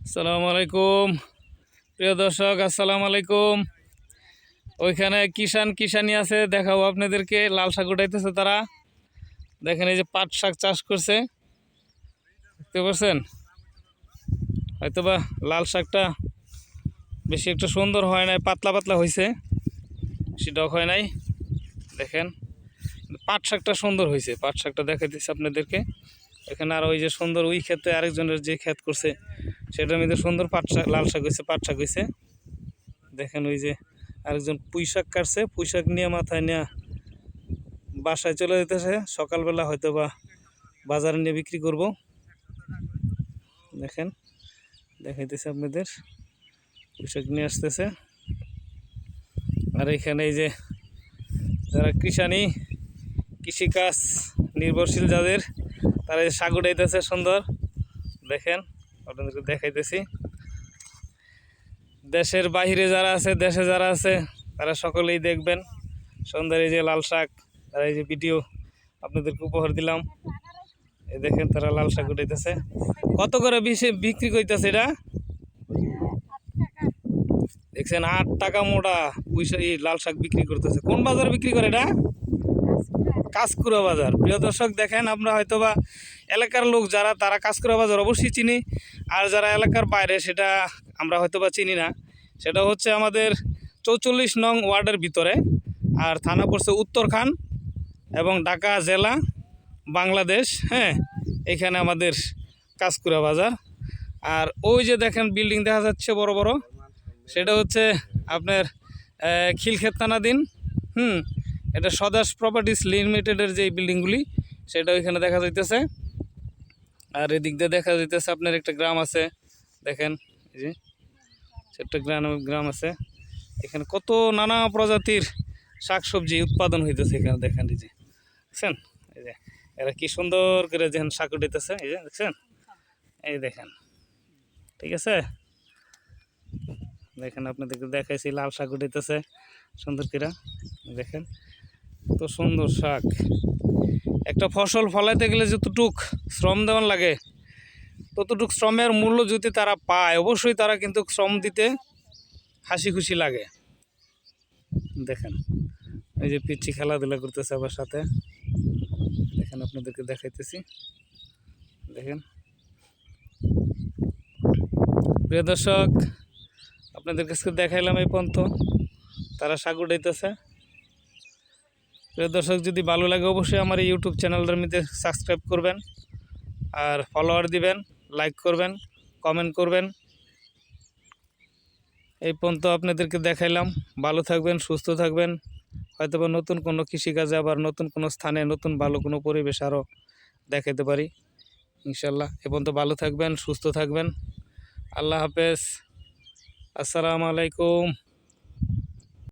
আসসালামু আলাইকুম প্রিয় দর্শক, আসসালামু আলাইকুম। ওইখানে কিষানি আছে, দেখাবো আপনাদেরকে। লাল শাক উঠাইতেছে তারা। দেখেন এই যে পাট শাক চাষ করছে, দেখতে পাচ্ছেন। হয়তোবা লাল শাকটা বেশি একটা সুন্দর হয় নাই, পাতলা পাতলা হয়েছে, বেশি ডক হয় নাই। দেখেন পাট শাকটা সুন্দর হয়েছে, পাট শাকটা দেখাইতেছে আপনাদেরকে। এখানে আর ওই যে সুন্দর ওই ক্ষেতে আরেকজনের যে ক্ষেত করছে সেটার মধ্যে সুন্দর পাট শাক, লাল শাক হয়েছে, পাট শাক হয়েছে। দেখেন ওই যে আরেকজন পুঁই শাক কাটছে, পুঁই শাক নিয়ে মাথায় নিয়ে বাসায় চলে যেতেছে। সকালবেলা হয়তো বা বাজারে নিয়ে বিক্রি করব। দেখেন দেখাইতেছে আপনাদের, পুঁই শাক নিয়ে আসতেছে। আর এখানে এই যে যারা কৃষিকাজ নির্ভরশীল যাদের, তারা এই শাক উঠাইতেছে সুন্দর। দেখেন আপনাদেরকে দেখাইতেছি। দেশের বাহিরে যারা আছে, দেশে যারা আছে, তারা সকলেই দেখবেন সুন্দর এই যে লাল শাক। তারা এই যে ভিডিও আপনাদেরকে উপহার দিলাম। এই দেখেন তারা লাল শাক উঠাইতেছে। কত করে বিক্রি করতেছে এটা? দেখছেন 8 টাকা মোটা এই লাল শাক বিক্রি করতেছে। কোন বাজার বিক্রি করে এটা? কাঁচকুড়া বাজার। প্রিয় দর্শক দেখেন, আমরা হয়তোবা এলাকার লোক যারা, তারা কাঁচকুড়া বাজার অবশ্যই চিনি। আর যারা এলাকার বাইরে সেটা আমরা হয়তোবা চিনি না। সেটা হচ্ছে আমাদের 44 নং ওয়ার্ডের ভিতরে, আর থানা পড়ছে উত্তরখান এবং ঢাকা জেলা, বাংলাদেশ। হ্যাঁ, এখানে আমাদের কাঁচকুড়া বাজার। আর ওই যে দেখেন বিল্ডিং দেখা যাচ্ছে বড় বড়, সেটা হচ্ছে আপনার খিলক্ষেত থানাধীন। এটা স্বদেশ প্রপার্টিস লিমিটেডের যে বিল্ডিংগুলি, সেটা ওইখানে দেখা যাইতেছে। আর এদিক দিয়ে দেখা যাইতেছে আপনার একটা গ্রাম আছে। দেখেন এই যে ছোট্ট গ্রাম আছে। এখানে কত নানা প্রজাতির শাকসবজি উৎপাদন হইতেছে এখানে। দেখেন এই যে দেখছেন, এই যে এরা কি সুন্দর করে যেখানে শাক উঠাইতেছে, এই যে দেখছেন, এই দেখেন। ঠিক আছে, দেখেন আপনাদেরকে দেখাইছি লাল শাক উঠাইতেছে সুন্দর করে। দেখেন কত সুন্দর শাক। একটা ফসল ফলাইতে গেলে যতটুক শ্রম দেওয়ান লাগে, ততটুক শ্রমের মূল্য যদি তারা পায়, অবশ্যই তারা কিন্তু শ্রম দিতে হাসি খুশি লাগে। দেখেন এই যে পিচ্ছি খেলাধুলা করতেছে আবার সাথে। দেখেন আপনাদেরকে দেখাইতেছি। দেখেন প্রিয় দর্শক, আপনাদের কাছে দেখাইলাম এই পর্যন্ত। তারা শাক উঠাইতেছে। প্রিয় দর্শক, যদি ভালো লাগে অবশ্যই আমার এই ইউটিউব চ্যানেলটার মধ্যে সাবস্ক্রাইব করবেন, আর ফলোয়ার দিবেন, লাইক করবেন, কমেন্ট করবেন। এই পর্যন্ত আপনাদেরকে দেখাইলাম। ভালো থাকবেন, সুস্থ থাকবেন। হয়তোবা নতুন কোনো কৃষিকাজে আবার নতুন কোনো স্থানে নতুন ভালো কোনো পরিবেশ আরও দেখাতে পারি ইনশাল্লাহ। এ পর্যন্ত ভালো থাকবেন, সুস্থ থাকবেন। আল্লাহ হাফেজ, আসসালামু আলাইকুম।